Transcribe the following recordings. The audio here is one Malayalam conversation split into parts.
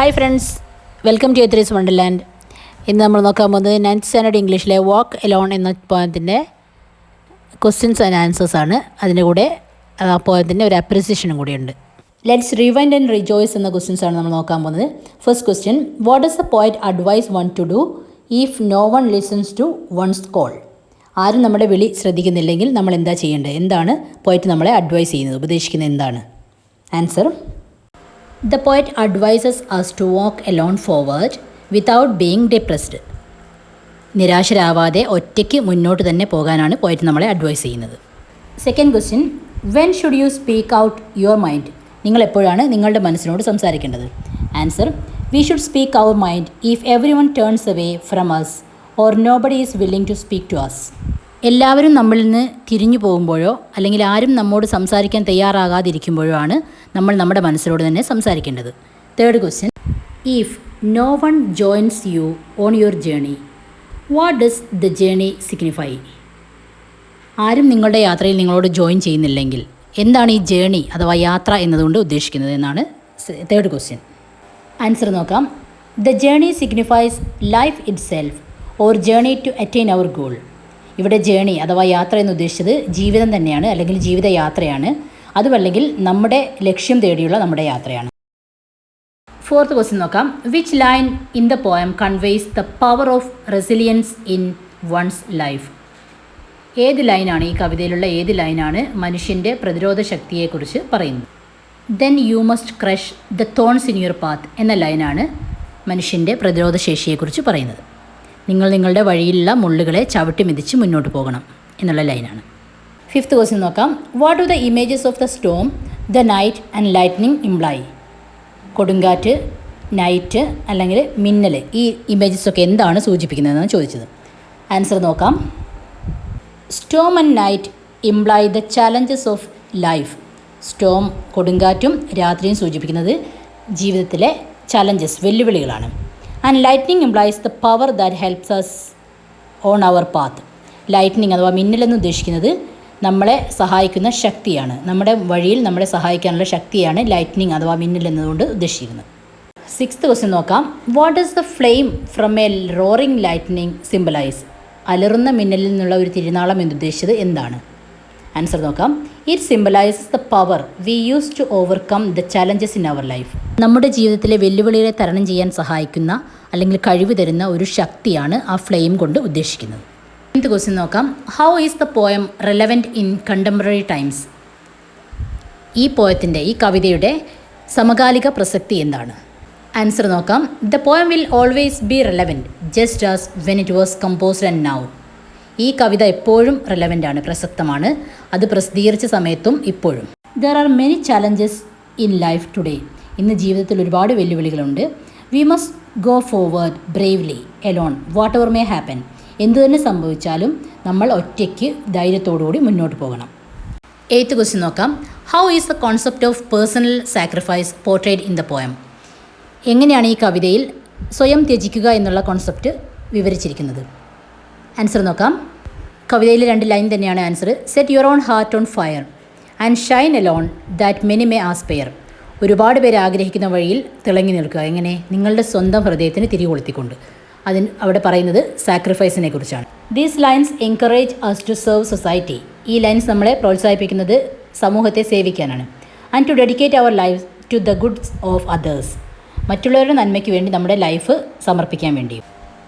ഹായ് ഫ്രണ്ട്സ്, വെൽക്കം ടു എത്രീസ് വണ്ടർലാൻഡ്. ഇന്ന് നമ്മൾ നോക്കാൻ പോകുന്നത് 9th സ്റ്റാൻഡേർഡ് ഇംഗ്ലീഷിലെ വാക്ക് എലോൺ എന്ന പോയത്തിൻ്റെ ക്വസ്റ്റ്യൻസ് ആൻഡ് ആൻസേഴ്സ് ആണ്. അതിൻ്റെ കൂടെ ആ പോയത്തിൻ്റെ ഒരു അപ്രിസിയേഷനും കൂടിയുണ്ട്. ലെറ്റ്സ് റിവൈൻഡ് ആൻഡ് റിജോയ്സ് എന്ന ക്വസ്റ്റ്യൻസ് ആണ് നമ്മൾ നോക്കാൻ പോകുന്നത്. First question, what does the poet advise one to do if no one listens to one's call? ആരും നമ്മുടെ വിളി ശ്രദ്ധിക്കുന്നില്ലെങ്കിൽ നമ്മൾ എന്താ ചെയ്യേണ്ടത്? എന്താണ് പോയറ്റ് നമ്മളെ അഡ്വൈസ് ചെയ്യുന്നത്, ഉപദേശിക്കുന്നത് എന്താണ്? Answer: The poet advises us to walk alone forward without being depressed. നിരാശരാവാതെ ഒറ്റയ്ക്ക് മുന്നോട്ട് തന്നെ പോകാനാണ് പോയറ്റ് നമ്മളെ അഡ്വൈസ് ചെയ്യുന്നത്. Second question, when should you speak out your mind? നിങ്ങൾ എപ്പോഴാണ് നിങ്ങളുടെ മനസ്സിനോട് സംസാരിക്കേണ്ടത്? Answer: we should speak our mind if everyone turns away from us or nobody is willing to speak to us. എല്ലാവരും നമ്മളിൽ നിന്ന് തിരിഞ്ഞു പോകുമ്പോഴോ അല്ലെങ്കിൽ ആരും നമ്മോട് സംസാരിക്കാൻ തയ്യാറാകാതിരിക്കുമ്പോഴോ ആണ് നമ്മൾ നമ്മുടെ മനസ്സിലോട് തന്നെ സംസാരിക്കേണ്ടത്. Third question, if no one joins you on your journey, what does the journey signify? ആരും നിങ്ങളുടെ യാത്രയിൽ നിങ്ങളോട് ജോയിൻ ചെയ്യുന്നില്ലെങ്കിൽ എന്താണ് ഈ ജേണി അഥവാ യാത്ര എന്നതുകൊണ്ട് ഉദ്ദേശിക്കുന്നത് എന്നാണ് തേർഡ് ക്വസ്റ്റ്യൻ. ആൻസർ നോക്കാം. The journey signifies life itself or journey to attain our goal. ഇവിടെ ജേണി അഥവാ യാത്ര എന്ന് ഉദ്ദേശിച്ചത് ജീവിതം തന്നെയാണ്, അല്ലെങ്കിൽ ജീവിതയാത്രയാണ്. അതുമല്ലെങ്കിൽ നമ്മുടെ ലക്ഷ്യം തേടിയുള്ള നമ്മുടെ യാത്രയാണ്. ഫോർത്ത് ക്വസ്റ്റ്യൻ നോക്കാം. Which line in the poem conveys the power of resilience in once life? ഏത് ലൈനാണ്, ഈ കവിതയിലുള്ള ഏത് ലൈനാണ് മനുഷ്യൻ്റെ പ്രതിരോധ ശക്തിയെക്കുറിച്ച് പറയുന്നത്? Then you must crush the thorns in your path എന്ന ലൈനാണ് മനുഷ്യൻ്റെ പ്രതിരോധ ശേഷിയെക്കുറിച്ച് പറയുന്നത്. നിങ്ങൾ നിങ്ങളുടെ വഴിയിലുള്ള മുള്ളുകളെ ചവിട്ടി മെതിച്ച് മുന്നോട്ട് പോകണം എന്നുള്ള ലൈനാണ്. ഫിഫ്ത്ത് ക്വസ്റ്റ്യൻ നോക്കാം. What do the images of the Storm, the night and lightning imply? കൊടുങ്കാറ്റ്, നൈറ്റ് അല്ലെങ്കിൽ മിന്നൽ, ഈ ഇമേജസ് ഒക്കെ എന്താണ് സൂചിപ്പിക്കുന്നതെന്നാണ് ചോദിച്ചത്. ആൻസർ നോക്കാം. Storm and night imply the challenges of life. Storm, കൊടുങ്കാറ്റും രാത്രിയും സൂചിപ്പിക്കുന്നത് ജീവിതത്തിലെ ചലഞ്ചസ്, വെല്ലുവിളികളാണ്. And lightning implies the power that helps us on our path. Lightning അഥവാ മിന്നലെന്ന് ഉദ്ദേശിക്കുന്നത് നമ്മളെ സഹായിക്കുന്ന ശക്തിയാണ്, നമ്മുടെ വഴിയിൽ നമ്മളെ സഹായിക്കാനുള്ള ശക്തിയാണ് ലൈറ്റ്നിങ് അഥവാ മിന്നൽ എന്നതുകൊണ്ട് ഉദ്ദേശിക്കുന്നത്. സിക്സ്ത് ക്വസ്റ്റ്യൻ നോക്കാം. What does the flame from a roaring lightning symbolise? അലറുന്ന മിന്നലിൽ നിന്നുള്ള ഒരു തിരുനാളം എന്നുദ്ദേശിച്ചത് എന്താണ്? ആൻസർ നോക്കാം. It symbolises the power we use to overcome the challenges in our life. നമ്മുടെ ജീവിതത്തിലെ വെല്ലുവിളികളെ തരണം ചെയ്യാൻ സഹായിക്കുന്ന അല്ലെങ്കിൽ കഴിവ് തരുന്ന ഒരു ശക്തിയാണ് ആ ഫ്ലെയിം കൊണ്ട് ഉദ്ദേശിക്കുന്നത്. ടെൻത്ത് ക്വസ്റ്റ്യൻ നോക്കാം. How is the poem relevant in contemporary times? ഈ പോയത്തിൻ്റെ, ഈ കവിതയുടെ സമകാലിക പ്രസക്തി എന്താണ്? ആൻസർ നോക്കാം. The poem will always be relevant just as when it was composed and now. ഈ കവിത എപ്പോഴും റെലവൻ്റ് ആണ്, പ്രസക്തമാണ്, അത് പ്രസിദ്ധീകരിച്ച സമയത്തും ഇപ്പോഴും. There are many challenges in life today. ഇന്ന് ജീവിതത്തിൽ ഒരുപാട് വെല്ലുവിളികളുണ്ട്. We must go forward bravely alone whatever may happen. എന്തു തന്നെ സംഭവിച്ചാലും നമ്മൾ ഒറ്റയ്ക്ക് ധൈര്യത്തോടുകൂടി മുന്നോട്ട് പോകണം. എയ്ത്ത് ക്വസ്റ്റ്യൻ നോക്കാം. How is the concept of personal sacrifice portrayed in the poem? എങ്ങനെയാണ് ഈ കവിതയിൽ സ്വയം ത്യജിക്കുക എന്നുള്ള കോൺസെപ്റ്റ് വിവരിച്ചിരിക്കുന്നത്? ആൻസർ നോക്കാം. കവിതയിൽ 2 ലൈൻ തന്നെയാണ് answer. Set your own heart on fire and shine alone that many may aspire. ഒരുപാട് പേര് ആഗ്രഹിക്കുന്ന വഴിയിൽ തിളങ്ങി നിൽക്കുക. എങ്ങനെ? നിങ്ങളുടെ സ്വന്തം ഹൃദയത്തിന് തിരി കൊളുത്തിക്കൊണ്ട്. അവിടെ പറയുന്നത് സാക്രിഫൈസിനെ കുറിച്ചാണ്. These lines encourage us to serve society. ഈ ലൈൻസ് നമ്മളെ പ്രോത്സാഹിപ്പിക്കുന്നത് സമൂഹത്തെ സേവിക്കാനാണ്. And to dedicate our life to the goods of others. മറ്റുള്ളവരുടെ നന്മയ്ക്ക് വേണ്ടി നമ്മുടെ ലൈഫ് സമർപ്പിക്കാൻ വേണ്ടിയും.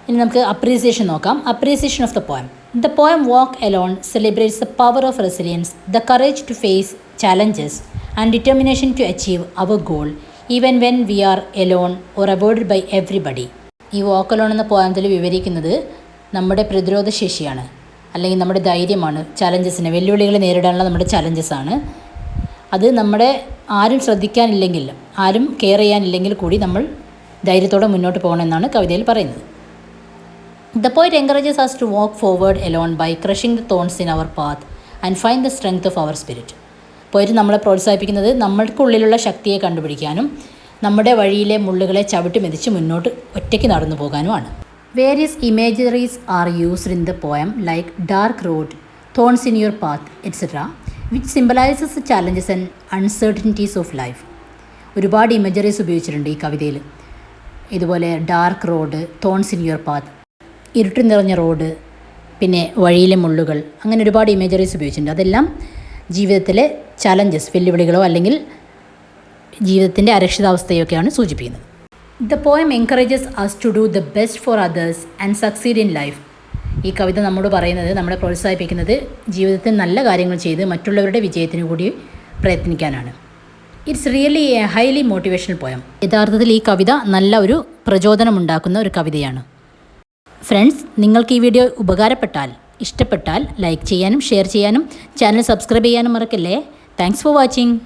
ഇനി നമുക്ക് അപ്രീസിയേഷൻ നോക്കാം. Appreciation of the poem. The poem walk alone celebrates the power of resilience, the courage to face challenges and determination to achieve our goal even when we are alone or avoided by everybody. ഈ വാക്ക് എലോൺ എന്ന പോയത്തിൽ വിവരിക്കുന്നത് നമ്മുടെ പ്രതിരോധ ശേഷിയാണ്, അല്ലെങ്കിൽ നമ്മുടെ ധൈര്യമാണ്. ചലഞ്ചസിനെ, വെല്ലുവിളികളെ നേരിടാനുള്ള നമ്മുടെ ചലഞ്ചസാണ്. അത് നമ്മുടെ ആരും ശ്രദ്ധിക്കാനില്ലെങ്കിൽ, ആരും കെയർ ചെയ്യാനില്ലെങ്കിൽ കൂടി നമ്മൾ ധൈര്യത്തോടെ മുന്നോട്ട് പോകണമെന്നാണ് കവിതയിൽ പറയുന്നത്. The poet encourages us to walk forward alone by crushing the thorns in our path and find the strength of our spirit. പോയിട്ട് നമ്മളെ പ്രോത്സാഹിപ്പിക്കുന്നത് നമ്മൾക്കുള്ളിലുള്ള ശക്തിയെ കണ്ടുപിടിക്കാനും നമ്മുടെ വഴിയിലെ മുള്ളുകളെ ചവിട്ടി മെതിച്ച് മുന്നോട്ട് ഒറ്റയ്ക്ക് നടന്നു പോകാനുമാണ്. Various imageries are used in the poem like dark road, thorns in your path etcetera which symbolises the challenges and uncertainties of life. ഒരുപാട് ഇമേജറീസ് ഉപയോഗിച്ചിട്ടുണ്ട് ഈ കവിതയിൽ. ഇതുപോലെ dark road, thorns in your path, ഇരുട്ട് നിറഞ്ഞ റോഡ്, പിന്നെ വഴിയിലെ മുള്ളുകൾ, അങ്ങനെ ഒരുപാട് ഇമേജറീസ് ഉപയോഗിച്ചിട്ടുണ്ട്. അതെല്ലാം ജീവിതത്തിലെ ചലഞ്ചസ്, വെല്ലുവിളികളോ അല്ലെങ്കിൽ ജീവിതത്തിൻ്റെ അരക്ഷിതാവസ്ഥയൊക്കെയാണ് സൂചിപ്പിക്കുന്നത്. The poem encourages us to do the best for others and succeed in life. ഈ കവിത നമ്മോട് പറയുന്നത്, നമ്മളെ പ്രോത്സാഹിപ്പിക്കുന്നത് ജീവിതത്തിൽ നല്ല കാര്യങ്ങൾ ചെയ്ത് മറ്റുള്ളവരുടെ വിജയത്തിന് കൂടി പ്രയത്നിക്കാനാണ്. It's really a highly motivational poem. യഥാർത്ഥത്തിൽ ഈ കവിത നല്ല ഒരു പ്രചോദനമുണ്ടാക്കുന്ന ഒരു കവിതയാണ്. ഫ്രണ്ട്സ്, നിങ്ങൾക്ക് ഈ വീഡിയോ ഉപകാരപ്പെട്ടാൽ, ഇഷ്ടപ്പെട്ടാൽ ലൈക്ക് ചെയ്യാനും ഷെയർ ചെയ്യാനും ചാനൽ സബ്സ്ക്രൈബ് ചെയ്യാനും മറക്കല്ലേ. Thanks for watching.